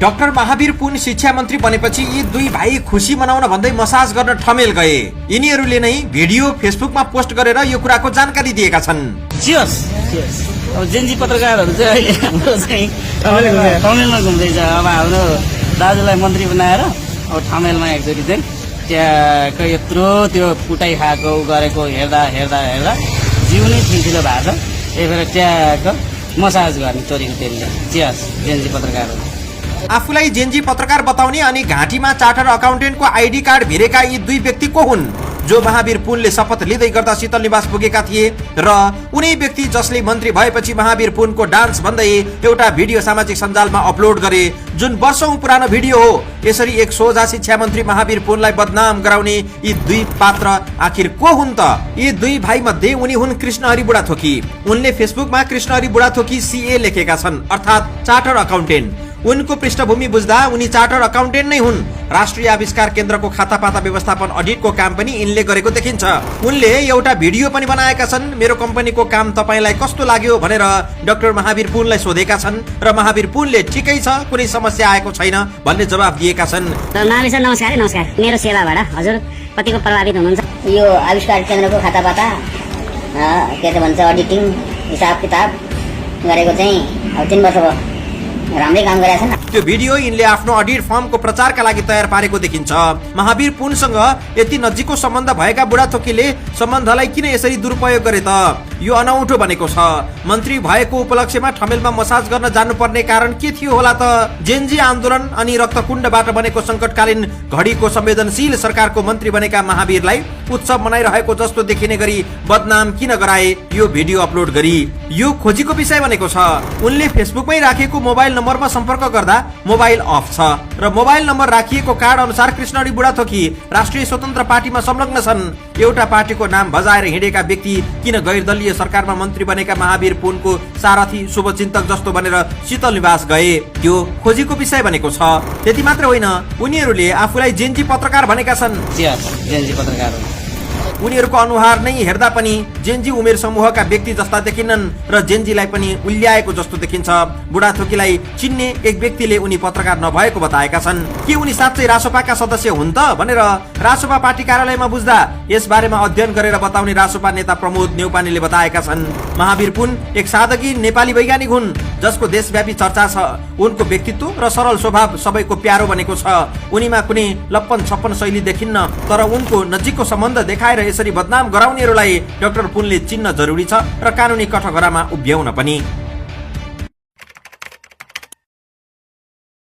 Doctor Mahavir पुन शिक्षा मन्त्री बनेपछि यी दुई भाइ खुसी मनाउन भन्दै मसाज गर्न ठमेल गए। यिनीहरूले नै भिडियो फेसबुकमा पोस्ट गरेर यो कुराको जानकारी दिएका छन्। अब जेन्जी पत्रकारहरू चाहिँ अहिले हाम्रो चाहिँ ठमेलमा घुम्दैछ। अब हाम्रो दाजुलाई मन्त्री बनाएर अब ठमेलमा एकचोटि चाहिँ त्यहाँको यत्रो त्यो कुटाइ खाएको गरेको हेर्दा हेर्दा हेर्दा जिउ नै ठिलो भएको छ। त्यही भएर त्यहाँको मसाज गर्ने चोरीको तेलले। चियास जेन्जी पत्रकारहरू आफूलाई जेन्जी पत्रकार बताउने अनि घाँटीमा चार्टर अकाउन्टेन्टको आइडी कार्ड भिरेका यी दुई व्यक्ति को हुन् जो महावीर पुनले शपथ लिँदै गर्दा शीतल निवास पुगेका थिए र उनी व्यक्ति जसले मन्त्री भएपछि महावीर पुनको डान्स भन्दै एउटा भिडियो सामाजिक सञ्जालमा अपलोड गरे जुन वर्षौं पुरानो भिडियो हो। यसरी एक सोझा शिक्षा मन्त्री महावीर पुनलाई बदनाम गराउने यी दुई पात्र आखिर को हुन् त? यी दुई भाइ मध्ये उनी हुन् कृष्णहरि बुढाथोकी। उनले फेसबुकमा कृष्णहरि बुढाथोकी सीए लेखेका छन्, अर्थात् चार्टर अकाउन्टेन्ट। उनको पृष्ठभूमि बुझ्दा उनी चार्टर अकाउन्टेन्ट नै हुन्। राष्ट्रिय आविष्कार केन्द्रको खातापाता व्यवस्थापन अडिटको काम पनि यिनले गरेको देखिन्छ। उनले एउटा भिडियो पनि बनाएका छन्। मेरो कम्पनीको काम तपाईलाई कस्तो लाग्यो भनेर डाक्टर महावीर पुनलाई सोधेका छन् र महावीर पुनले ठिकै छ, कुनै समस्या आएको छैन भन्ने जवाब दिएका छन्। महावीर सर नमस्कार। नमस्कार। मेरो सेवाबाट हजुर कतिको प्रभावित हुनुहुन्छ? यो आविष्कार केन्द्रको खातापाता के भन्छ अडिटिङ हिसाब किताब गरेको चाहिँ अब 3 वर्ष भयो। राम्रै काम गरेका छन्। त्यो भिडियो यिनले आफ्नो अडिट फर्मको प्रचारका लागि तयार पारेको देखिन्छ। महावीर पुनसँग यति नजिकको सम्बन्ध भएका बुढाथोकीले सम्बन्धलाई किन यसरी दुरुपयोग गरे त? यो अनौठो बनेको छ। मन्त्री भएको उपलक्ष्यमा ठमेलमा मसाज गर्न जानुपर्ने कारण के थियो होला त? जेन्जी आन्दोलन अनि रक्तकुण्डबाट बनेको संकटकालीन घडीको संवेदनशील सरकारको मन्त्री बनेका महावीरलाई उत्सव मनाइरहेको जस्तो देखिने गरी बदनाम किन गराए यो भिडियो अपलोड गरी? यो खोजीको विषय बनेको छ। उनले फेसबुकमै राखेको मोबाइल नम्बरमा सम्पर्क गर्दा मोबाइल अफ छ र मोबाइल नम्बर राखिएको कार्ड अनुसार कृष्णहरि बुढाथोकी राष्ट्रिय स्वतन्त्र पार्टीमा संलग्न छन्। एउटा पार्टीको नाम बजाएर हिँडेका व्यक्ति किन गैरदलीय सरकारमा मन्त्री बनेका महावीर पुनको सारथी शुभचिन्तक जस्तो बनेर शीतल निवास गए? त्यो खोजीको विषय बनेको छ। त्यति मात्र होइन, उनीहरूले आफूलाई जेन्जी पत्रकार भनेका छन्। जेन्जी पत्रकार उनीहरूको अनुहार नै हेर्दा पनि जेन्जी उमेर समूहका व्यक्ति जस्ता देखिन्नन् र जेन्जीलाई पनि उल्याएको जस्तो देखिन्छ। बुढाथोकीलाई चिन्ने एक व्यक्तिले उनी पत्रकार नभएको बताएका छन्। के उनी साँच्चै रासोपाका सदस्य हुन् त भनेर रासोपा पार्टी कार्यालयमा बुझ्दा यस बारेमा अध्ययन गरेर बताउने रासोपा नेता प्रमोद न्यौपानेले बताएका छन्। महावीर पुन एक सादगी नेपाली वैज्ञानिक हुन् जसको देशव्यापी चर्चा छ। उनको व्यक्तित्व र सरल स्वभाव सबैको प्यारो बनेको छ। उनीमा कुनै लप्पन छप्पन शैली देखिन्न, तर उनको नजिकको सम्बन्ध देखाएर यसरी बदनाम गराउनेहरूलाई डाक्टर पुनले चिन्न जरुरी छ र कानुनी कठघरामा उभ्याउन पनि।